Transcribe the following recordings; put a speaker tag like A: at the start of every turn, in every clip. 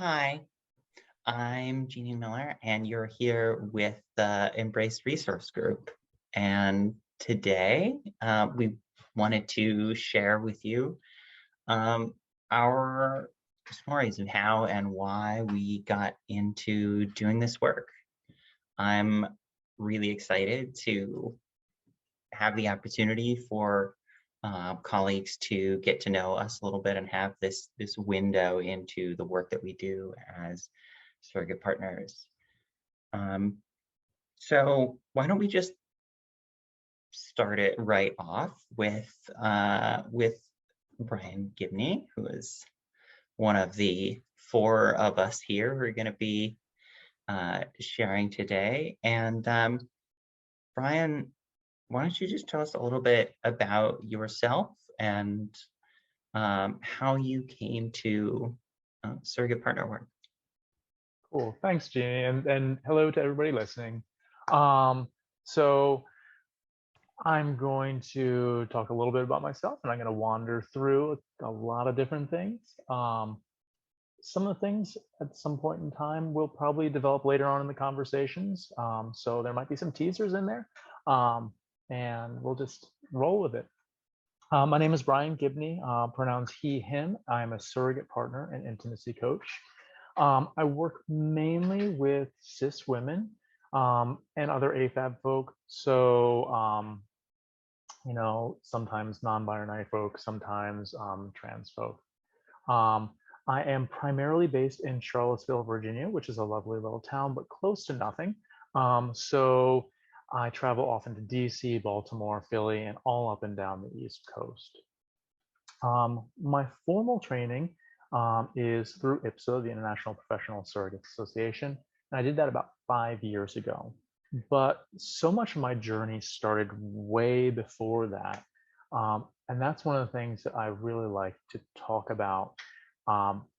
A: Hi, I'm Jeannie Miller, and you're here with the Embrace Resource Group. And today, we wanted to share with you um, our stories of how and why we got into doing this work. I'm really excited to have the opportunity for colleagues to get to know us a little bit and have this window into the work that we do as surrogate partners. Um, so why don't we just start it right off with Brian Gibney, who is one of the four of us here who are going to be sharing today. And Brian, why don't you just tell us a little bit about yourself and how you came to surrogate partner work?
B: Cool. Thanks, Jeannie, and hello to everybody listening. Um, so I'm going to talk a little bit about myself, and I'm going to wander through a lot of different things. Some of the things at some point in time will probably develop later on in the conversations. So there might be some teasers in there, um, and we'll just roll with it. My name is Brian Gibney, pronouns he, him. I'm a surrogate partner and intimacy coach. I work mainly with cis women and other AFAB folk. So, sometimes non-binary folk, sometimes trans folk. Um, I am primarily based in Charlottesville, Virginia, which is a lovely little town, but close to nothing. So I travel often to DC, Baltimore, Philly, and all up and down the East Coast. My formal training is through IPSA, the International Professional Surrogate Association, and I did that about 5 years ago. But so much of my journey started way before that. And that's one of the things that I really like to talk about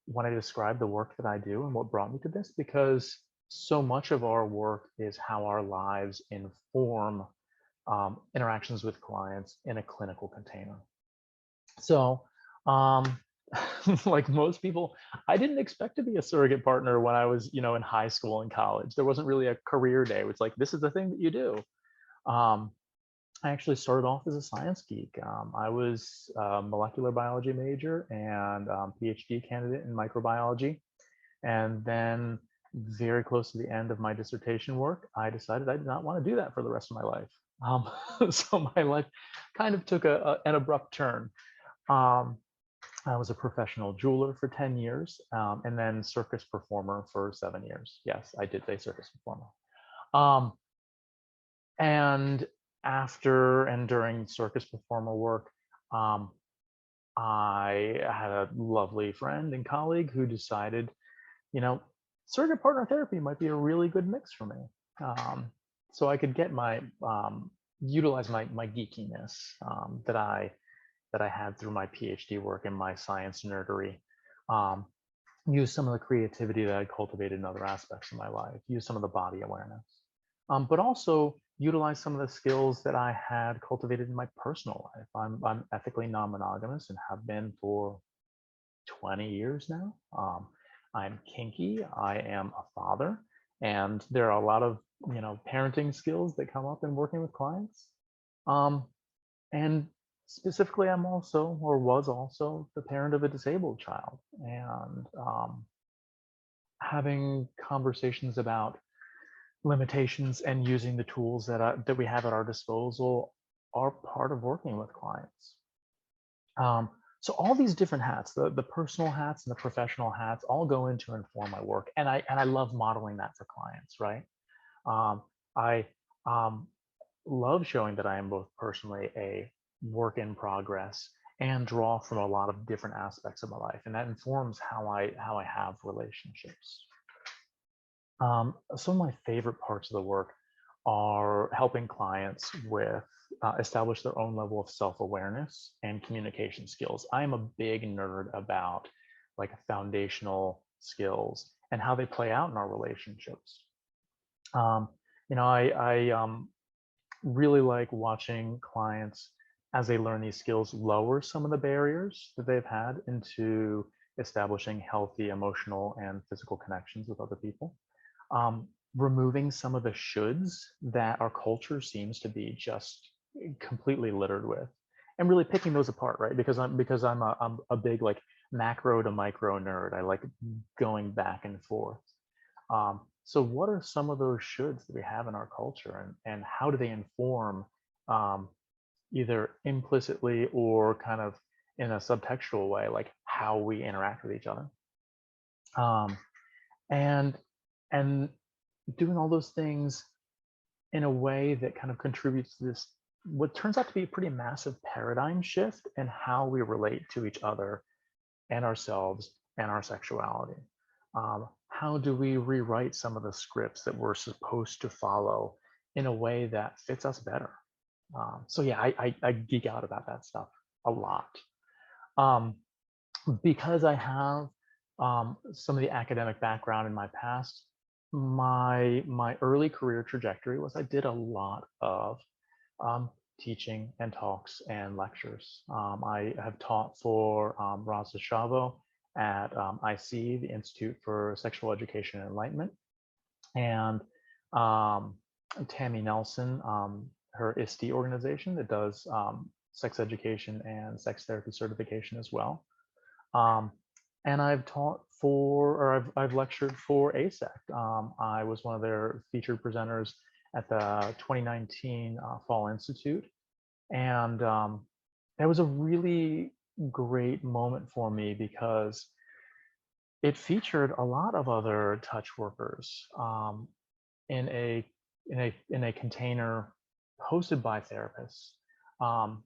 B: when I describe the work that I do and what brought me to this, because so much of our work is how our lives inform interactions with clients in a clinical container. So, um, like most people, I didn't expect to be a surrogate partner when I was, in high school and college. There wasn't really a career day. It's like, this is the thing that you do. Um, I actually started off as a science geek. I was a molecular biology major and PhD candidate in microbiology. And then very close to the end of my dissertation work, I decided I did not want to do that for the rest of my life. So my life kind of took an abrupt turn. Um, I was a professional jeweler for 10 years and then circus performer for 7 years. Yes, I did say circus performer. Um, and after and during circus performer work, um, I had a lovely friend and colleague who decided, you know, surrogate partner therapy might be a really good mix for me. Um, so I could get utilize my geekiness that I had through my PhD work and my science nerdery. Um, use some of the creativity that I cultivated in other aspects of my life, use some of the body awareness, but also utilize some of the skills that I had cultivated in my personal life. I'm ethically non-monogamous and have been for 20 years now. I'm kinky, I am a father, and there are a lot of parenting skills that come up in working with clients. Um, and specifically, I'm also, or was also, the parent of a disabled child. And having conversations about limitations and using the tools that we have at our disposal are part of working with clients. Um, so all these different hats, the personal hats and the professional hats, all go into inform my work, and I love modeling that for clients, right? I love showing that I am both personally a work in progress and draw from a lot of different aspects of my life, and that informs how I have relationships. Some of my favorite parts of the work are helping clients with establish their own level of self-awareness and communication skills. I am a big nerd about like foundational skills and how they play out in our relationships. Um, I really like watching clients as they learn these skills lower some of the barriers that they've had into establishing healthy emotional and physical connections with other people. Removing some of the shoulds that our culture seems to be just completely littered with, and really picking those apart, right? Because I'm a big like macro to micro nerd. I like going back and forth. So what are some of those shoulds that we have in our culture, and how do they inform, um, either implicitly or kind of in a subtextual way, like how we interact with each other? Um, and and doing all those things in a way that kind of contributes to this, what turns out to be a pretty massive paradigm shift in how we relate to each other and ourselves and our sexuality. How do we rewrite some of the scripts that we're supposed to follow in a way that fits us better? So yeah, I geek out about that stuff a lot, um, because I have, some of the academic background in my past. My early career trajectory was I did a lot of, um, teaching and talks and lectures. I have taught for, Rosa Chavo at, IC, the Institute for Sexual Education and Enlightenment, and, um, Tammy Nelson, her ISTE organization that does, sex education and sex therapy certification as well. Um, and I've taught for, or I've lectured for ASECT. I was one of their featured presenters at the 2019 Fall Institute. And that was a really great moment for me because it featured a lot of other touch workers, in a container hosted by therapists, um,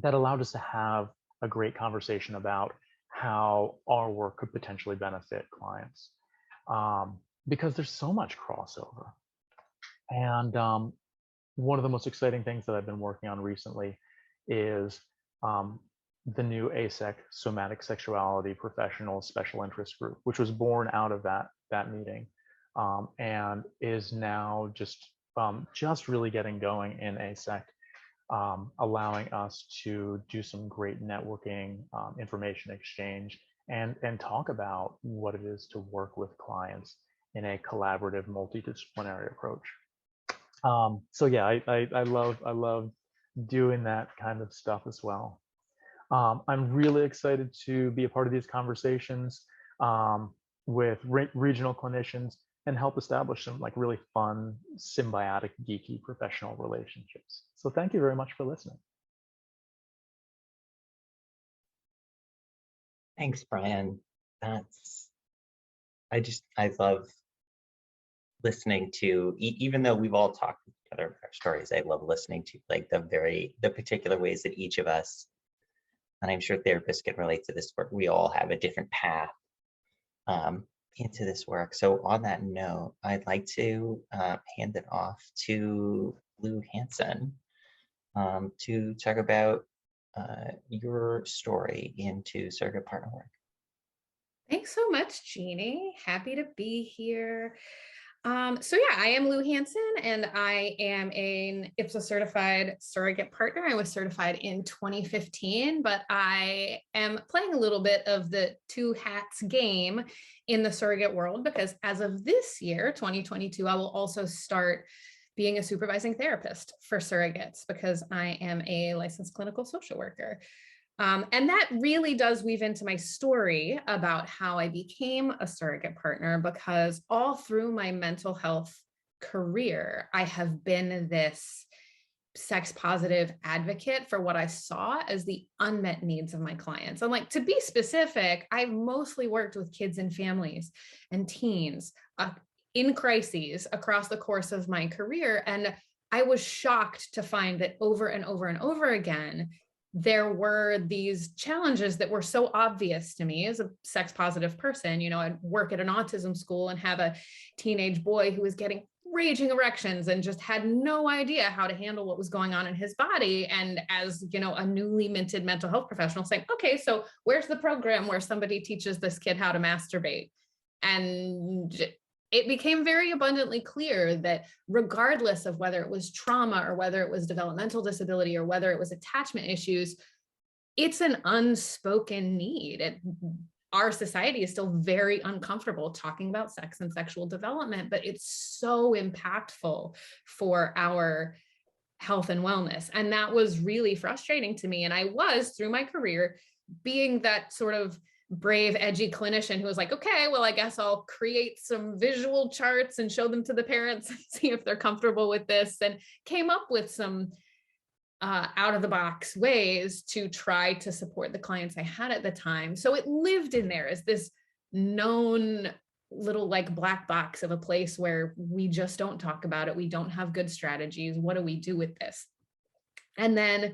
B: that allowed us to have a great conversation about how our work could potentially benefit clients, because there's so much crossover. And one of the most exciting things that I've been working on recently is, um, the new ASEC Somatic Sexuality Professional Special Interest Group, which was born out of that meeting, and is now just really getting going in ASEC, allowing us to do some great networking, information exchange, and talk about what it is to work with clients in a collaborative, multidisciplinary approach. So yeah, I love doing that kind of stuff as well. I'm really excited to be a part of these conversations, with regional clinicians, and help establish some like really fun, symbiotic, geeky professional relationships. So thank you very much for listening.
A: Thanks, Brian. That's, I love listening to, even though we've all talked with each other about our stories, I love listening to like the particular ways that each of us, and I'm sure therapists can relate to this, where we all have a different path, um, into this work. So on that note, I'd like to hand it off to Lou Hansen, to talk about your story into surrogate partner work.
C: Thanks so much, Jeannie. Happy to be here. So yeah, I am Lou Hansen, and I am an IPSA certified surrogate partner. I was certified in 2015, but I am playing a little bit of the two hats game in the surrogate world, because as of this year, 2022, I will also start being a supervising therapist for surrogates, because I am a licensed clinical social worker. And that really does weave into my story about how I became a surrogate partner, because all through my mental health career, I have been this sex positive advocate for what I saw as the unmet needs of my clients. And like, to be specific, I mostly worked with kids and families and teens in crises across the course of my career. And I was shocked to find that over and over and over again, there were these challenges that were so obvious to me as a sex positive person. You know, I'd work at an autism school and have a teenage boy who was getting raging erections and just had no idea how to handle what was going on in his body. And as, you know, a newly minted mental health professional saying, okay, so where's the program where somebody teaches this kid how to masturbate? And it became very abundantly clear that regardless of whether it was trauma or whether it was developmental disability or whether it was attachment issues, it's an unspoken need. our society is still very uncomfortable talking about sex and sexual development, but it's so impactful for our health and wellness. And that was really frustrating to me. And I was, through my career, being that sort of brave, edgy clinician who was like, okay, well, I guess I'll create some visual charts and show them to the parents and see if they're comfortable with this, and came up with some out of the box ways to try to support the clients I had at the time. So it lived in there as this known little like black box of a place where we just don't talk about it. We don't have good strategies. What do we do with this? And then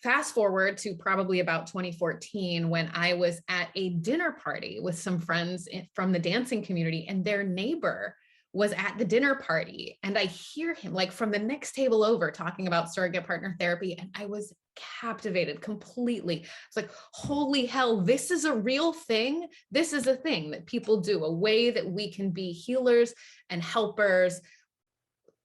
C: fast forward to probably about 2014, when I was at a dinner party with some friends from the dancing community, and their neighbor was at the dinner party. And I hear him like from the next table over talking about surrogate partner therapy. And I was captivated completely. It's like, holy hell, this is a real thing. This is a thing that people do, a way that we can be healers and helpers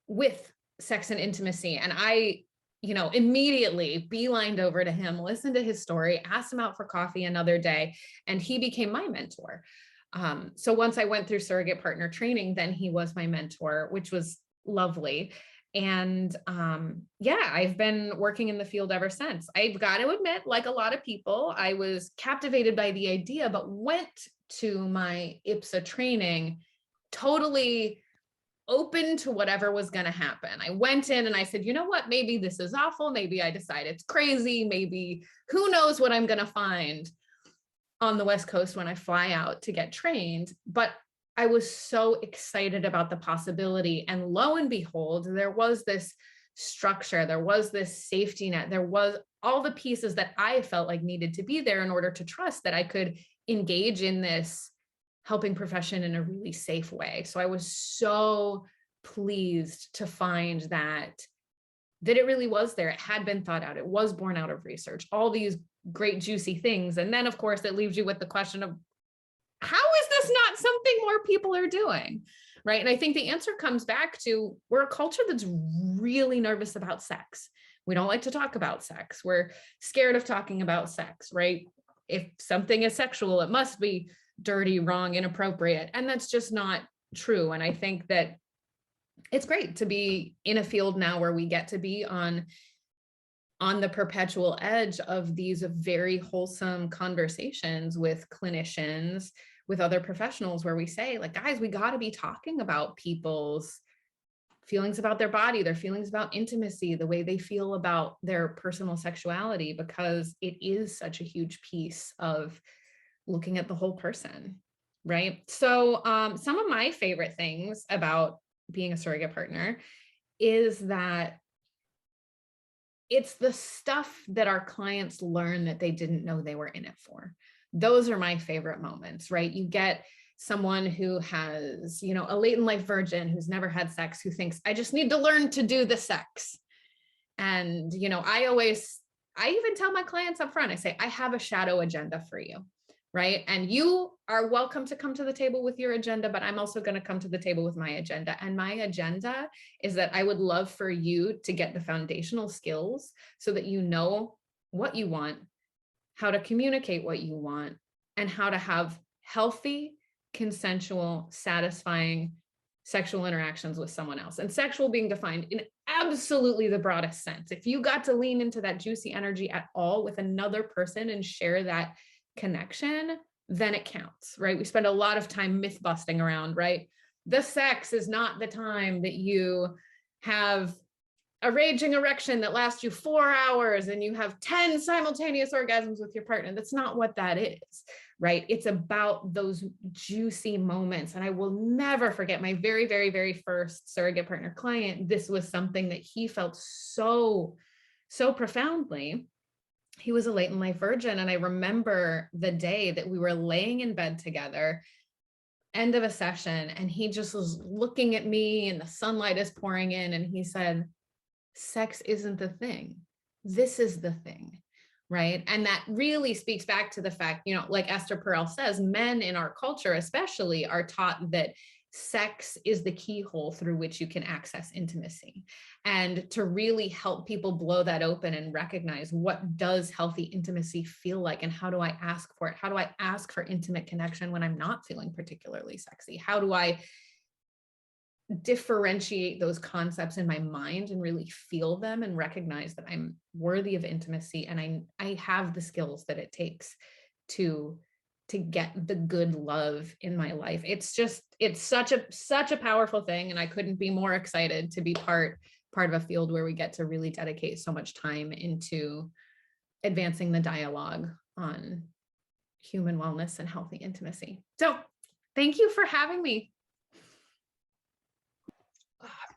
C: with sex and intimacy. And I, immediately beelined over to him, listened to his story, asked him out for coffee another day, and he became my mentor. So once I went through surrogate partner training, then he was my mentor, which was lovely. And I've been working in the field ever since. I've got to admit, like a lot of people, I was captivated by the idea, but went to my IPSA training totally open to whatever was going to happen. I went in and I said, you know what, maybe this is awful. Maybe I decide it's crazy. Maybe who knows what I'm going to find on the West Coast when I fly out to get trained. But I was so excited about the possibility. And lo and behold, there was this structure, there was this safety net, there was all the pieces that I felt like needed to be there in order to trust that I could engage in this helping profession in a really safe way. So I was so pleased to find that it really was there. It had been thought out. It was born out of research, all these great juicy things. And then of course it leaves you with the question of, how is this not something more people are doing? Right. And I think the answer comes back to, we're a culture that's really nervous about sex. We don't like to talk about sex. We're scared of talking about sex, right? If something is sexual, it must be dirty, wrong, inappropriate. And that's just not true. And I think that it's great to be in a field now where we get to be on the perpetual edge of these very wholesome conversations with clinicians, with other professionals, where we say, like, guys, we got to be talking about people's feelings about their body, their feelings about intimacy, the way they feel about their personal sexuality, because it is such a huge piece of looking at the whole person, right? So some of my favorite things about being a surrogate partner is that it's the stuff that our clients learn that they didn't know they were in it for. Those are my favorite moments, right? You get someone who has, a late in life virgin who's never had sex, who thinks, I just need to learn to do the sex. And, I even tell my clients up front, I say, I have a shadow agenda for you, right? And you are welcome to come to the table with your agenda, but I'm also going to come to the table with my agenda. And my agenda is that I would love for you to get the foundational skills so that you know what you want, how to communicate what you want, and how to have healthy, consensual, satisfying sexual interactions with someone else. And sexual being defined in absolutely the broadest sense. If you got to lean into that juicy energy at all with another person and share that connection, then it counts, right? We spend a lot of time myth busting around, right? The sex is not the time that you have a raging erection that lasts you 4 hours and you have 10 simultaneous orgasms with your partner. That's not what that is, right? It's about those juicy moments. And I will never forget my very, very, very first surrogate partner client. This was something that he felt so profoundly. He was a late in life virgin. And I remember the day that we were laying in bed together, end of a session, and he just was looking at me and the sunlight is pouring in. And he said, sex isn't the thing. This is the thing, right? And that really speaks back to the fact, like Esther Perel says, men in our culture especially are taught that sex is the keyhole through which you can access intimacy, and to really help people blow that open and recognize what does healthy intimacy feel like, and how do I ask for it? How do I ask for intimate connection when I'm not feeling particularly sexy? How do I differentiate those concepts in my mind and really feel them and recognize that I'm worthy of intimacy, and I have the skills that it takes to get the good love in my life. It's such a powerful thing, and I couldn't be more excited to be part of a field where we get to really dedicate so much time into advancing the dialogue on human wellness and healthy intimacy. So thank you for having me.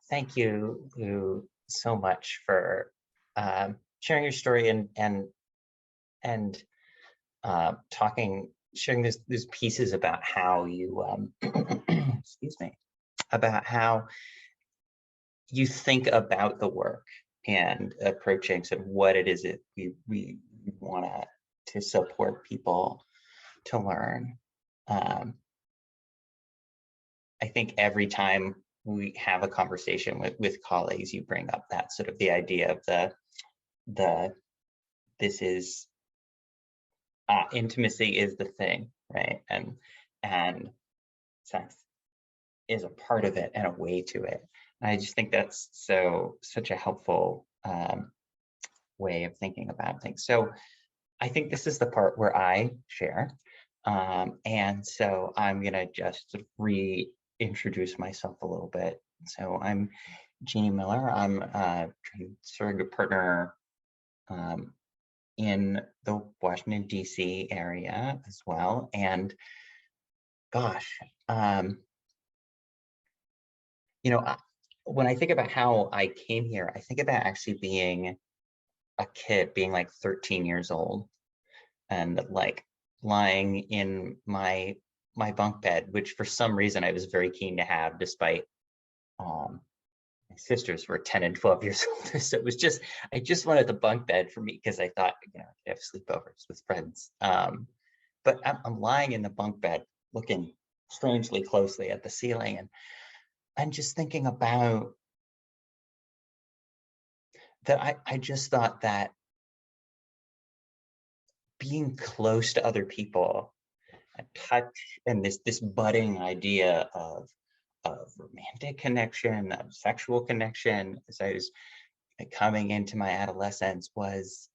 A: Thank you, Lou, so much for sharing your story and sharing these pieces about how you excuse me, about how you think about the work and approaching sort of what it is that we want to support people to learn. I think every time we have a conversation with colleagues, you bring up that sort of the idea of this is intimacy is the thing, right? And sex is a part of it and a way to it. And I just think that's such a helpful way of thinking about things. So I think this is the part where I share. And so I'm gonna just sort of reintroduce myself a little bit. So I'm Jeannie Miller. I'm a surrogate partner in the Washington, D.C. area as well. And gosh, you know, when I think about how I came here, I think about actually being a kid, being like 13 years old and like lying in my bunk bed, which for some reason I was very keen to have, despite my sisters were 10 and 12 years older. So it was just, I just wanted the bunk bed for me because I thought, I could have sleepovers with friends. But I'm lying in the bunk bed looking strangely closely at the ceiling, and I'm just thinking about that. I just thought that being close to other people and touch and this budding idea of romantic connection, of sexual connection, as I was coming into my adolescence, these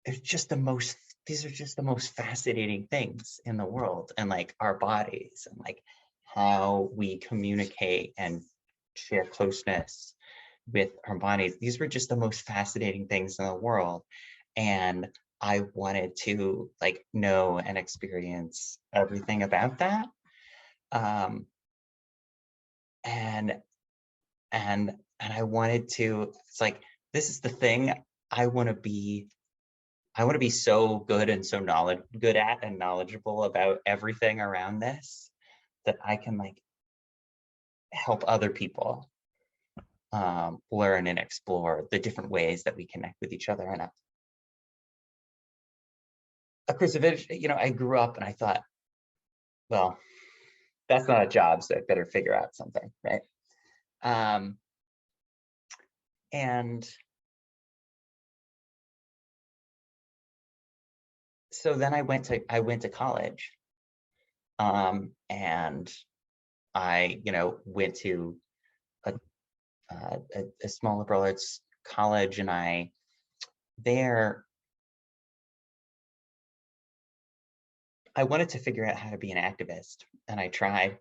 A: are just the most fascinating things in the world, and like our bodies and like how we communicate and share closeness with our bodies. These were just the most fascinating things in the world. And I wanted to like know and experience everything about that. And I wanted to, it's like, this is the thing I want to be so good and so good at and knowledgeable about everything around this that I can like help other people learn and explore the different ways that we connect with each other. And of course, eventually, you know, I grew up and I thought, well, that's not a job, so I better figure out something, right? And so then I went to college, and I, you know, went to a small liberal arts college, and I wanted to figure out how to be an activist, and I tried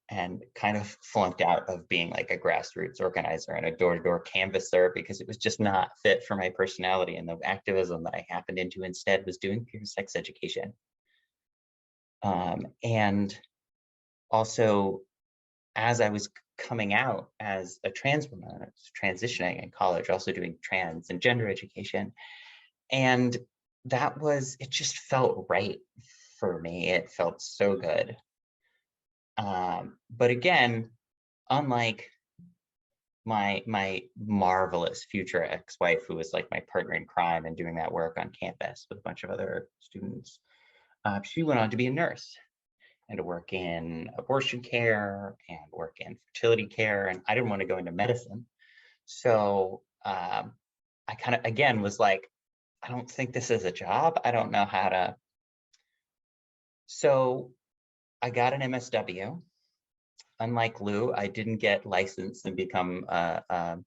A: and kind of flunked out of being like a grassroots organizer and a door-to-door canvasser because it was just not fit for my personality. And the activism that I happened into instead was doing pure sex education. And also, as I was coming out as a trans woman, I was transitioning in college, also doing trans and gender education. And it just felt right for me. It felt so good. But again, unlike my marvelous future ex-wife, who was like my partner in crime and doing that work on campus with a bunch of other students, she went on to be a nurse. and to work in abortion care and work in fertility care. And I didn't want to go into medicine. So I kind of, again, was like, I don't think this is a job. I don't know how to. So I got an MSW. Unlike Lou, I didn't get licensed and become a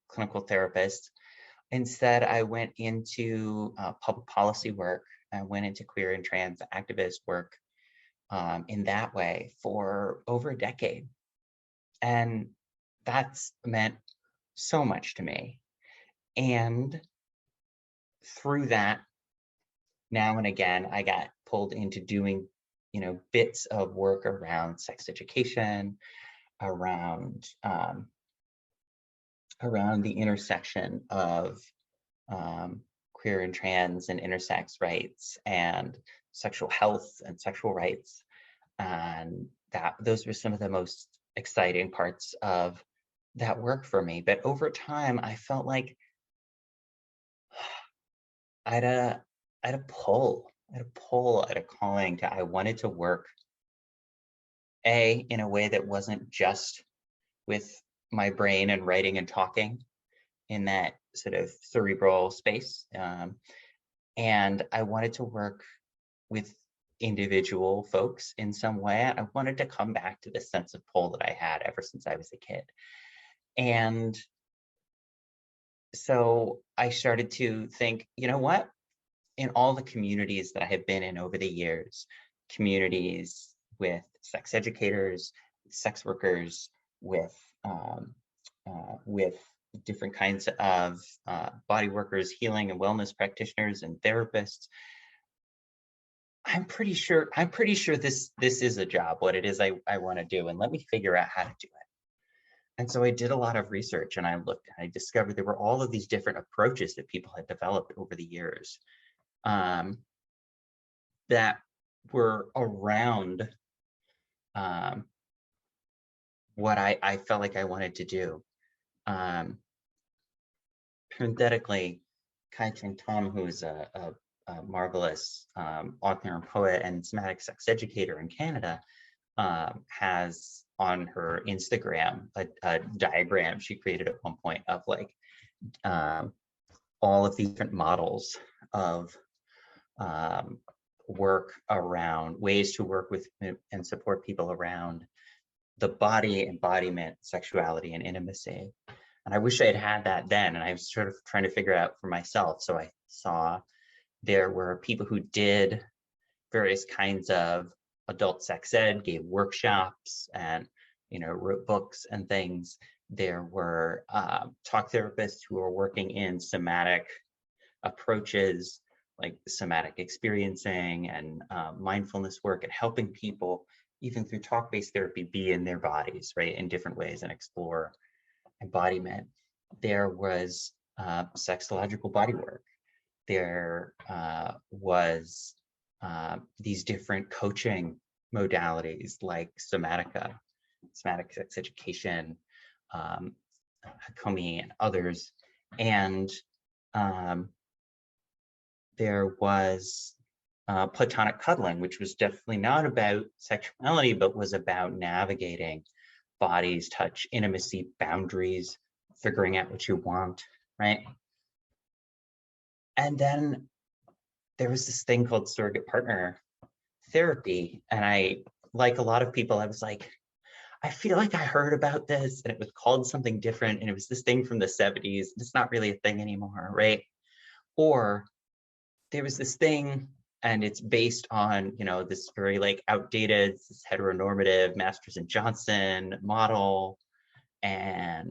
A: clinical therapist. Instead, I went into public policy work. I went into queer and trans activist work in that way for over a decade. And that's meant so much to me. And through that, now and again, I got pulled into doing, bits of work around sex education, around the intersection of queer and trans and intersex rights and sexual health and sexual rights. And those were some of the most exciting parts of that work for me. But over time, I felt like I had a pull, at a calling I wanted to work in a way that wasn't just with my brain and writing and talking in that sort of cerebral space. And I wanted to work with individual folks in some way. I wanted to come back to the sense of pull that I had ever since I was a kid. And so I started to think, you know what? In all the communities that I have been in over the years, communities with sex educators, sex workers, with different kinds of body workers, healing and wellness practitioners, and therapists, I'm pretty sure this is a job, what it is I want to do, and let me figure out how to do it. And so I did a lot of research, and I looked, and I discovered there were all of these different approaches that people had developed over the years that were around what I felt like I wanted to do. Parenthetically, Kai Cheng Tom, who is a marvelous author and poet and somatic sex educator in Canada, has on her Instagram a diagram she created at one point of like all of these different models of work around ways to work with and support people around the body, embodiment, sexuality, and intimacy. And I wish I had that then, and I was sort of trying to figure out for myself. So I saw there were people who did various kinds of adult sex ed, gave workshops, and wrote books and things. There were talk therapists who were working in somatic approaches, like somatic experiencing and mindfulness work, and helping people, even through talk-based therapy, be in their bodies, right, in different ways and explore embodiment. There was sexological body work. There was these different coaching modalities like somatic sex education, Hakomi, and others. And there was platonic cuddling, which was definitely not about sexuality, but was about navigating bodies, touch, intimacy, boundaries, figuring out what you want, right? And then there was this thing called surrogate partner therapy. And I, like a lot of people, I was like, I feel like I heard about this and it was called something different. And it was this thing from the 70s. It's not really a thing anymore, right? Or there was this thing and it's based on, this very like outdated, this heteronormative Masters and Johnson model. But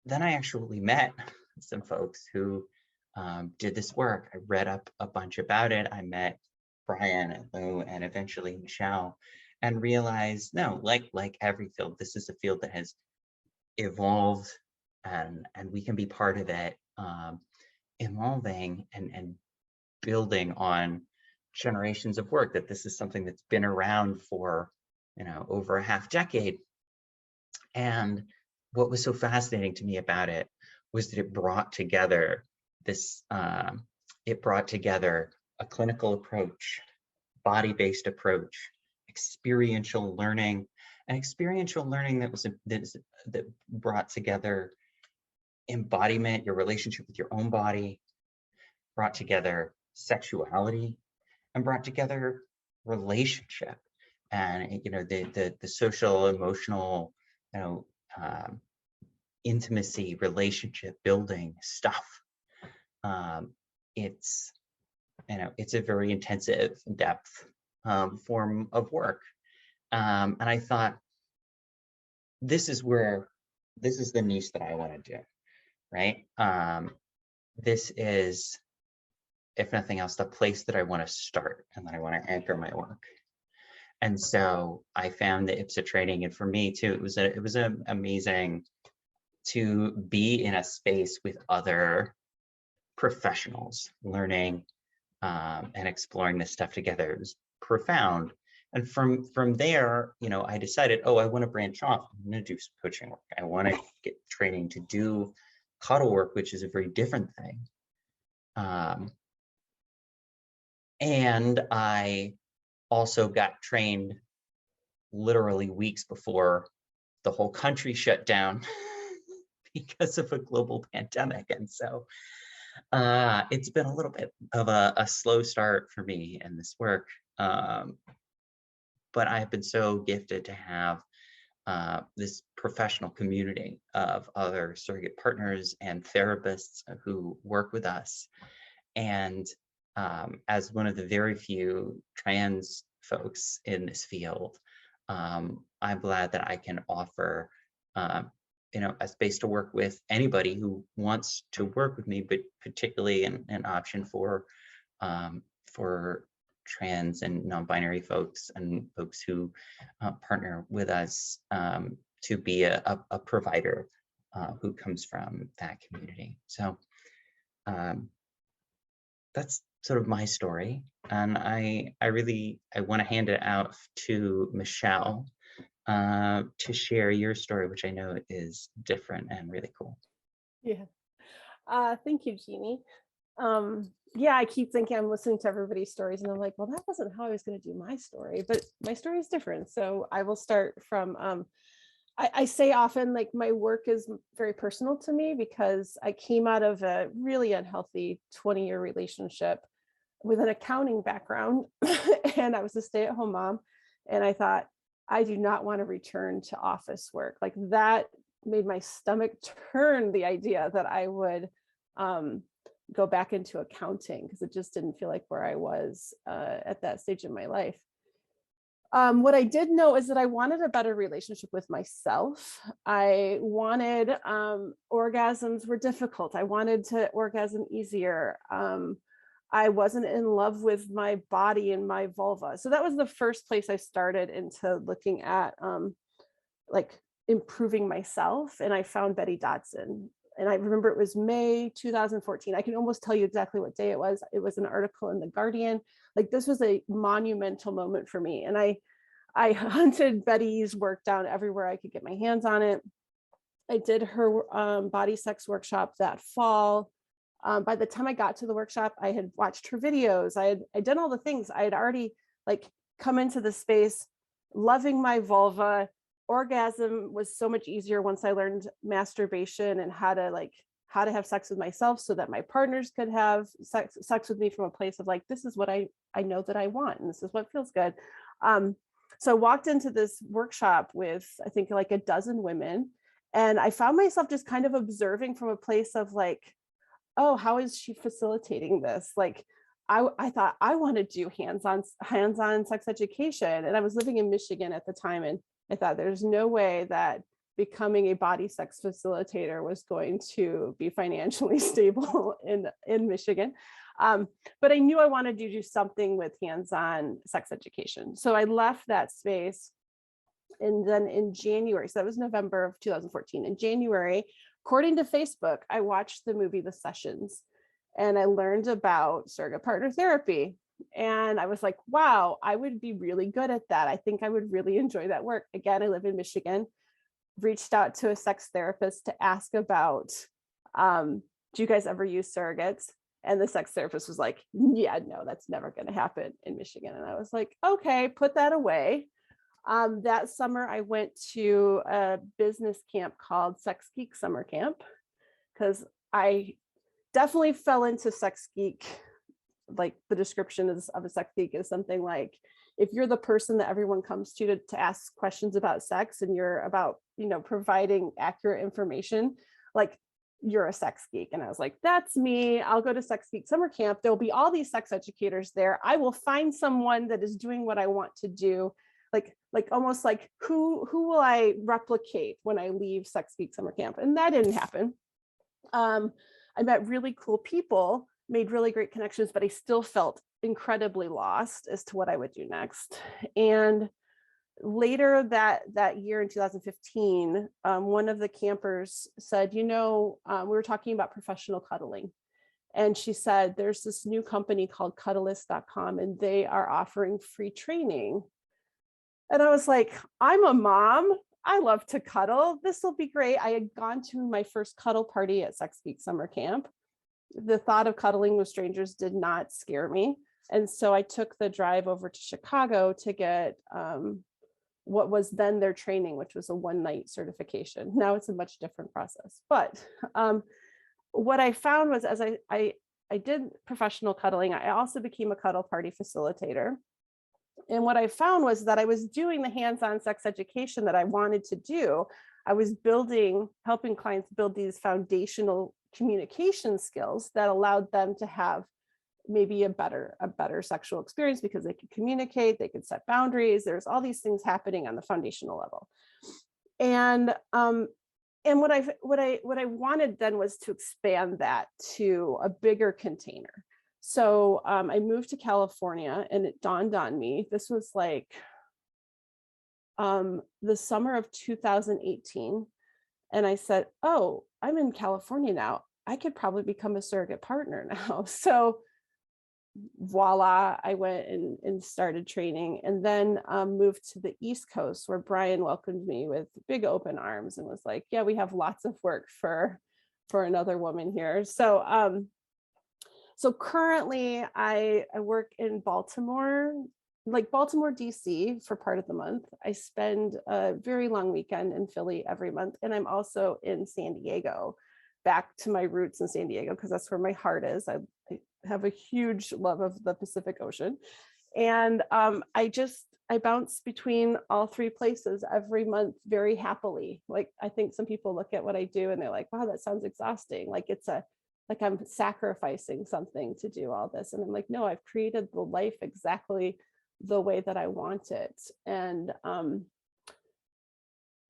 A: then I actually met some folks who did this work. I read up a bunch about it. I met Brian and Lou and eventually Michelle, and realized, no, like every field, this is a field that has evolved, and we can be part of it, evolving and building on generations of work, that this is something that's been around for over a half decade. And what was so fascinating to me about it was that it brought together a clinical approach, body-based approach, experiential learning, and experiential learning that brought together embodiment, your relationship with your own body, brought together sexuality, and brought together relationship, and the social, emotional, intimacy, relationship building stuff. It's it's a very intensive, depth form of work, and I thought this is the niche that I want to do, right? This is, if nothing else, the place that I want to start and that I want to anchor my work. And so I found the IPSA training, and for me too, it was amazing to be in a space with other professionals learning and exploring this stuff together. It was profound. And from there, I decided, I want to branch off. I'm going to do some coaching work. I want to get training to do cuddle work, which is a very different thing. And I also got trained literally weeks before the whole country shut down because of a global pandemic. And so it's been a little bit of a slow start for me in this work. But I've been so gifted to have this professional community of other surrogate partners and therapists who work with us. And as one of the very few trans folks in this field, I'm glad that I can offer a space to work with anybody who wants to work with me, but particularly an option for trans and non-binary folks and folks who partner with us to be a provider who comes from that community. So that's sort of my story, and I want to hand it out to Michelle to share your story, which I know is different and really cool.
D: Yeah. Thank you, Jeannie. Yeah, I keep thinking, I'm listening to everybody's stories and I'm like, well, that wasn't how I was going to do my story, but my story is different. So I will start from, I say often, like, my work is very personal to me because I came out of a really unhealthy 20-year relationship with an accounting background and I was a stay-at-home mom. And I thought, I do not want to return to office work. Like, that made my stomach turn, the idea that I would go back into accounting, because it just didn't feel like where I was at that stage in my life. What I did know is that I wanted a better relationship with myself. I wanted, orgasms were difficult. I wanted to orgasm easier. I wasn't in love with my body and my vulva. So that was the first place I started into looking at like improving myself. And I found Betty Dodson. And I remember it was May 2014. I can almost tell you exactly what day it was. It was an article in The Guardian. Like, this was a monumental moment for me. And I hunted Betty's work down everywhere I could get my hands on it. I did her body sex workshop that fall. By the time I got to the workshop, I had watched her videos. I'd done all the things. I had already like come into the space loving my vulva. Orgasm was so much easier once I learned masturbation and how to have sex with myself so that my partners could have sex with me from a place of like, this is what I know that I want, and this is what feels good. So I walked into this workshop with, I think, like a dozen women, and I found myself just kind of observing from a place of like, oh, how is she facilitating this? Like, I thought I want to do hands-on sex education, and I was living in Michigan at the time, and I thought there's no way that becoming a body sex facilitator was going to be financially stable in Michigan. But I knew I wanted to do something with hands-on sex education. So I left that space. And then in January, so that was November of 2014, in January, according to Facebook, I watched the movie The Sessions, and I learned about surrogate partner therapy. And I was like, wow, I would be really good at that. I think I would really enjoy that work. Again, I live in Michigan. Reached out to a sex therapist to ask about, do you guys ever use surrogates? And the sex therapist was like, yeah, no, that's never going to happen in Michigan. And I was like, okay, put that away. That summer, I went to a business camp called Sex Geek Summer Camp, because I definitely fell into Sex Geek. Like the description of a sex geek is something like, if you're the person that everyone comes to ask questions about sex, and you're about, providing accurate information, like, you're a sex geek. And I was like, that's me. I'll go to Sex Geek Summer Camp. There'll be all these sex educators there. I will find someone that is doing what I want to do. Like almost like who will I replicate when I leave Sex Geek Summer Camp? And that didn't happen. I met really cool people, made really great connections, but I still felt incredibly lost as to what I would do next. And later that year in 2015, one of the campers said, we were talking about professional cuddling. And she said, there's this new company called Cuddlist.com, and they are offering free training. And I was like, I'm a mom. I love to cuddle. This will be great. I had gone to my first cuddle party at Sex Geek Summer Camp. The thought of cuddling with strangers did not scare me. And so I took the drive over to Chicago to get what was then their training, which was a one-night certification. Now it's a much different process. But what I found was, as I did professional cuddling, I also became a cuddle party facilitator. And what I found was that I was doing the hands-on sex education that I wanted to do. I was helping clients build these foundational communication skills that allowed them to have maybe a better sexual experience, because they could communicate, they could set boundaries. There's all these things happening on the foundational level. And what I wanted then was to expand that to a bigger container. So I moved to California, and it dawned on me, this was like the summer of 2018. And I said, oh, I'm in California now. I could probably become a surrogate partner now. So voila, I went and started training, and then moved to the East Coast, where Brian welcomed me with big open arms and was like, yeah, we have lots of work for another woman here. So currently I work in Baltimore, DC for part of the month. I spend a very long weekend in Philly every month. And I'm also in San Diego, back to my roots in San Diego, because that's where my heart is. I have a huge love of the Pacific Ocean. And I bounce between all three places every month very happily. Like, I think some people look at what I do and they're like, wow, that sounds exhausting. Like I'm sacrificing something to do all this. And I'm like, no, I've created the life exactly the way that I want it. And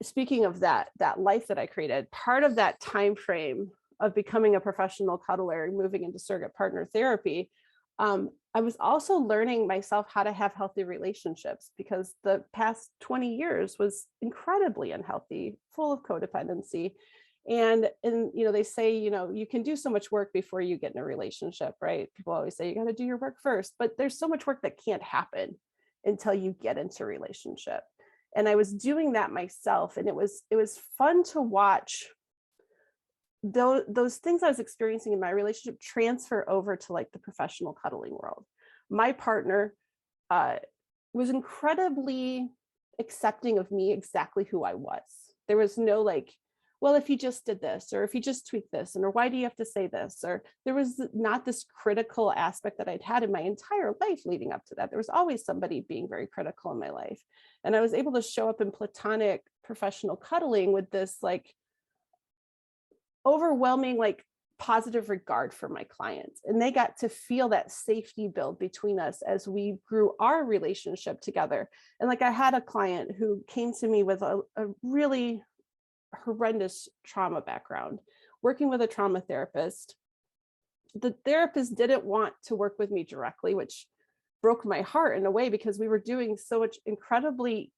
D: speaking of that life that I created, part of that time frame of becoming a professional cuddler and moving into surrogate partner therapy, I was also learning myself how to have healthy relationships, because the past 20 years was incredibly unhealthy, full of codependency. And they say, you can do so much work before you get in a relationship, right? People always say you got to do your work first, but there's so much work that can't happen until you get into a relationship. And I was doing that myself, and it was fun to watch those things I was experiencing in my relationship transfer over to like the professional cuddling world. My partner was incredibly accepting of me exactly who I was. There was no like, well, if you just did this, or if you just tweak this, or why do you have to say this? Or there was not this critical aspect that I'd had in my entire life leading up to that. There was always somebody being very critical in my life. And I was able to show up in platonic professional cuddling with this like overwhelming, like positive regard for my clients. And they got to feel that safety build between us as we grew our relationship together. And like, I had a client who came to me with a really horrendous trauma background, working with a trauma therapist. The therapist didn't want to work with me directly, which broke my heart in a way, because we were doing so much incredibly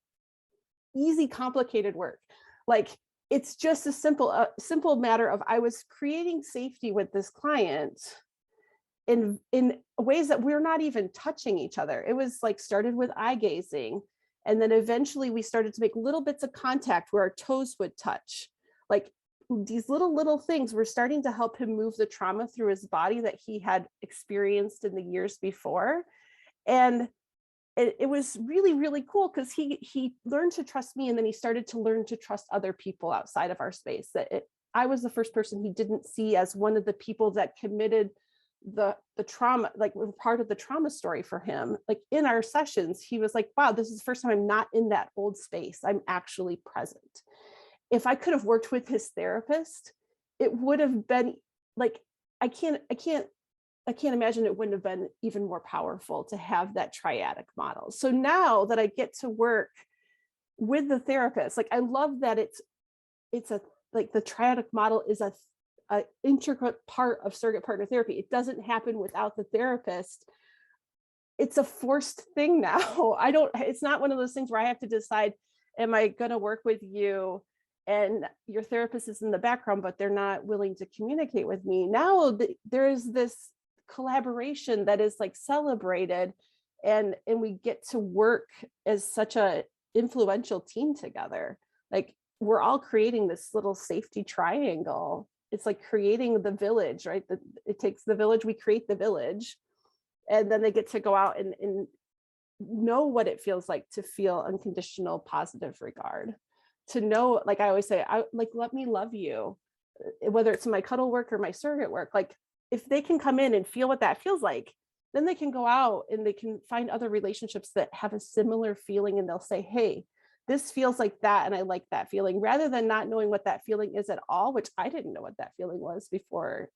D: easy, complicated work. Like, it's just a simple matter of, I was creating safety with this client in ways that we're not even touching each other. It was like started with eye gazing. And then eventually we started to make little bits of contact where our toes would touch, like these little things were starting to help him move the trauma through his body that he had experienced in the years before. And it was really, really cool because he learned to trust me, and then he started to learn to trust other people outside of our space. I was the first person he didn't see as one of the people that committed the trauma, like part of the trauma story for him. Like in our sessions, he was like, wow, this is the first time I'm not in that old space. I'm actually present. If I could have worked with his therapist, it would have been like, I can't imagine it wouldn't have been even more powerful to have that triadic model. So now that I get to work with the therapist, like I love that it's a, like the triadic model is a intricate part of surrogate partner therapy. It doesn't happen without the therapist. It's a forced thing now. It's not one of those things where I have to decide, am I going to work with you and your therapist is in the background, but they're not willing to communicate with me. Now there is this collaboration that is like celebrated, and we get to work as such a influential team together. Like we're all creating this little safety triangle. It's like creating the village, right? It takes the village, we create the village, and then they get to go out and know what it feels like to feel unconditional positive regard, to know, like I always say, let me love you, whether it's my cuddle work or my surrogate work. Like if they can come in and feel what that feels like, then they can go out and they can find other relationships that have a similar feeling, and they'll say, hey, this feels like that, and I like that feeling, rather than not knowing what that feeling is at all, which I didn't know what that feeling was before,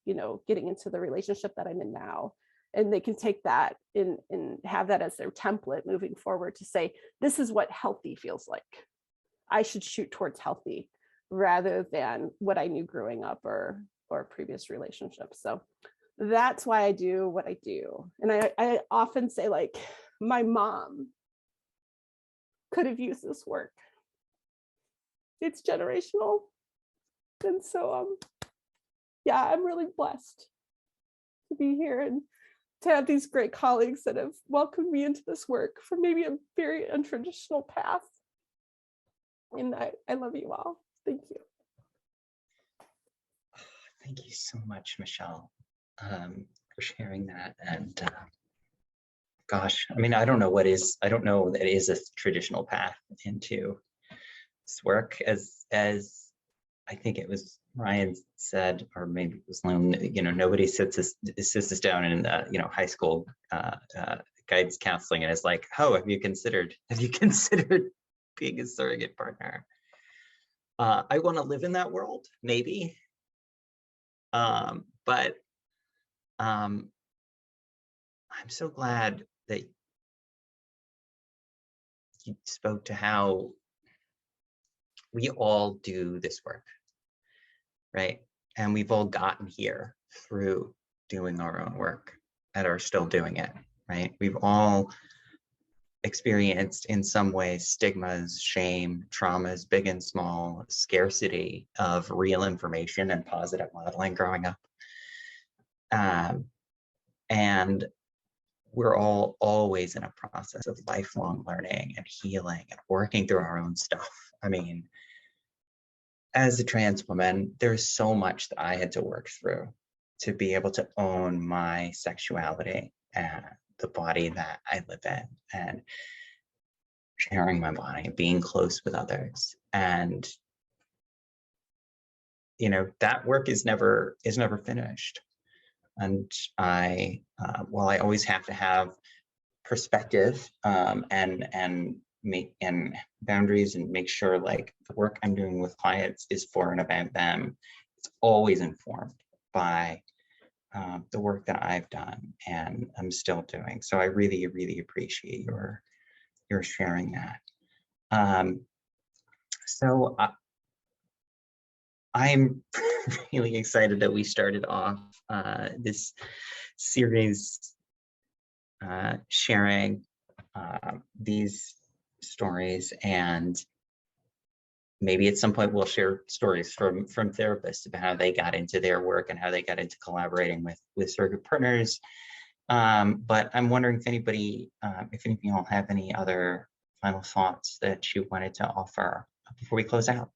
D: getting into the relationship that I'm in now. And they can take that and have that as their template moving forward to say, this is what healthy feels like. I should shoot towards healthy rather than what I knew growing up or previous relationships. So that's why I do what I do. And I often say, like, my mom could have used this work. It's generational. And so, yeah, I'm really blessed to be here and to have these great colleagues that have welcomed me into this work for maybe a very untraditional path. And I love you all. Thank you.
A: Thank you so much, Michelle, for sharing that. And gosh, I mean, I don't know that it is a traditional path into this work, as I think it was Ryan said, or maybe it was Lynn, nobody sits us down in high school guidance counseling and is like, oh, have you considered being a surrogate partner? I want to live in that world, maybe. But I'm so glad that you spoke to how we all do this work, right? And we've all gotten here through doing our own work and are still doing it, right? We've all experienced in some ways stigmas, shame, traumas, big and small, scarcity of real information and positive modeling growing up. And we're all always in a process of lifelong learning and healing and working through our own stuff. I mean, as a trans woman, there's so much that I had to work through to be able to own my sexuality and the body that I live in, and sharing my body, being close with others. And that work is never finished. And I always have to have perspective and make boundaries and make sure, like, the work I'm doing with clients is for and about them. It's always informed by the work that I've done and I'm still doing. So I really, really appreciate your sharing that. So I'm really excited that we started off this series sharing these stories, and maybe at some point we'll share stories from therapists about how they got into their work and how they got into collaborating with surrogate partners. But I'm wondering if any of you all have any other final thoughts that you wanted to offer before we close out.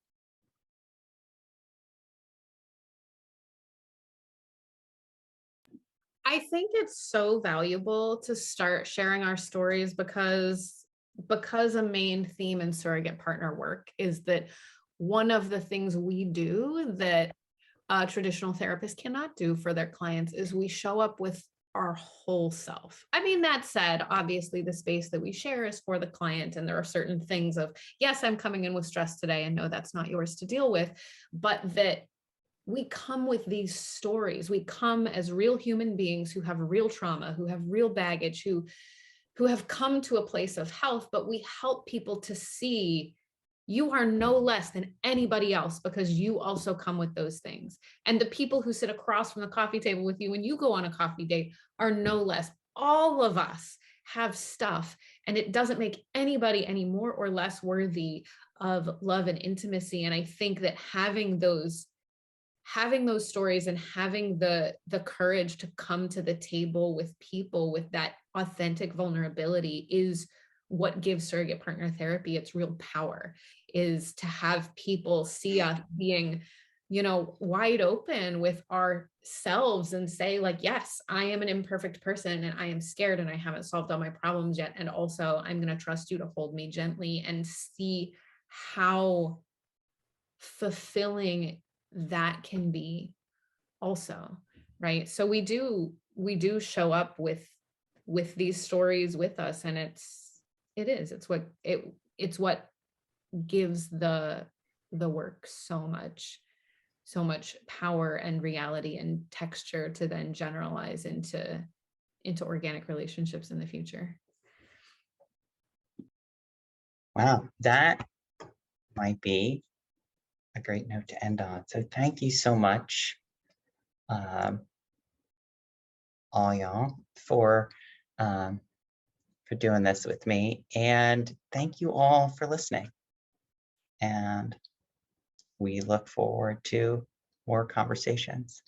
C: I think it's so valuable to start sharing our stories because a main theme in surrogate partner work is that one of the things we do that a traditional therapist cannot do for their clients is we show up with our whole self. I mean, that said, obviously the space that we share is for the client, and there are certain things of, yes, I'm coming in with stress today, and no, that's not yours to deal with, but that we come with these stories. We come as real human beings who have real trauma, who have real baggage, who have come to a place of health, but we help people to see you are no less than anybody else because you also come with those things. And the people who sit across from the coffee table with you when you go on a coffee date are no less. All of us have stuff, and it doesn't make anybody any more or less worthy of love and intimacy. And I think that having those stories and having the courage to come to the table with people with that authentic vulnerability is what gives surrogate partner therapy its real power, is to have people see us being, wide open with ourselves and say, like, yes, I am an imperfect person and I am scared and I haven't solved all my problems yet. And also I'm going to trust you to hold me gently, and see how fulfilling that can be also, right? So we do show up with these stories with us, and it's what gives the work so much power and reality and texture to then generalize into organic relationships in the future.
A: Wow, that might be a great note to end on. So thank you so much, all y'all, for doing this with me. And thank you all for listening. And we look forward to more conversations.